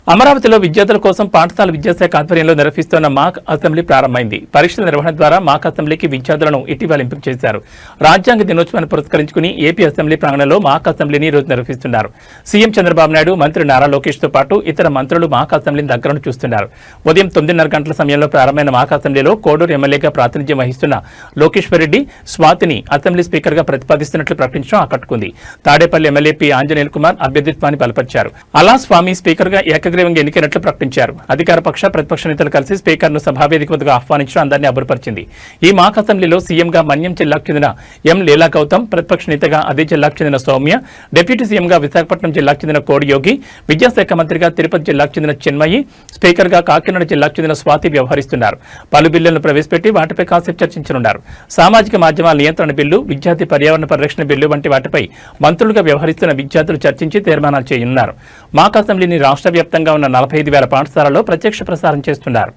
అమరావతిలో విద్యార్థుల కోసం పాఠశాల విద్యాశాఖ ఆధ్వర్యంలో నిర్వహిస్తున్న మాక్ అసెంబ్లీ ప్రారంభమైంది. పరీక్షల నిర్వహణ ద్వారా మాక్ అసెంబ్లీకి విద్యార్థులను ఇటీవల ఎంపిక చేశారు. రాజ్యాంగ దినోత్సవాన్ని పురస్కరించుకుని ఏపీ అసెంబ్లీ ప్రాంగణంలో మాక్ అసెంబ్లీని ఈ రోజు నిర్వహిస్తున్నారు. సీఎం చంద్రబాబు నాయుడు, మంత్రి నారా లోకేష్ తో పాటు ఇతర మంత్రులు మాక్ అసెంబ్లీని దగ్గరను చూస్తున్నారు. ఉదయం 9:30 గంటల సమయంలో ప్రారంభమైన మాక్ అసెంబ్లీలో కోడూరు ఎమ్మెల్యేగా ప్రాతినిధ్యం వహిస్తున్న లోకేశ్వర్ రెడ్డి స్వాతిని అసెంబ్లీ స్పీకర్ గా ప్రతిపాదిస్తున్నట్లు ప్రకటించడం ఆకట్టుకుంది. Tadepalli MLA P ఆంజనేయుల్ Kumar అభ్యర్థిత్వాన్ని బలపరిచారు. అలా స్వామి స్పీకర్ గా ఏకగ్రీవంగా ఎన్నికైనట్లు ప్రకటించారు. అధికార పక్ష ప్రతిపక్ష నేతలు కలిసి స్పీకర్ ను సభావేదిక వద్దకు ఆహ్వానించడం అందరినీ అబ్బురపరిచింది. ఈ మాక్ అసెంబ్లీలో సీఎంగా మన్యం జిల్లాకు చెందిన ఎం లీలా గౌతమ్, ప్రతిపక్ష నేతగా అదే జిల్లాకు చెందిన సౌమ్య, డిప్యూటీ సీఎంగా విశాఖపట్నం జిల్లాకు చెందిన కోడి యోగి, విద్యాశాఖ మంత్రిగా తిరుపతి జిల్లాకు చెందిన చిన్మయి, స్పీకర్ గా కాకినాడ జిల్లాకు చెందిన స్వాతి వ్యవహరిస్తున్నారు. పలు బిల్లులను ప్రవేశపెట్టి వాటిపై కాసేపు చర్చించనున్నారు. సామాజిక మాధ్యమాల నియంత్రణ బిల్లు, విద్యార్థి పర్యావరణ పరిరక్షణ బిల్లు వంటి వాటిపై మంత్రులుగా వ్యవహరిస్తున్న విద్యార్థులు చర్చించి తీర్మానాలు చేయనున్నారు. మాక్ అసెంబ్లీని రాష్ట్ర వ్యాప్తంగా ఉన్న 45,000 పాఠశాలలో ప్రత్యక్ష ప్రసారం చేస్తున్నారు.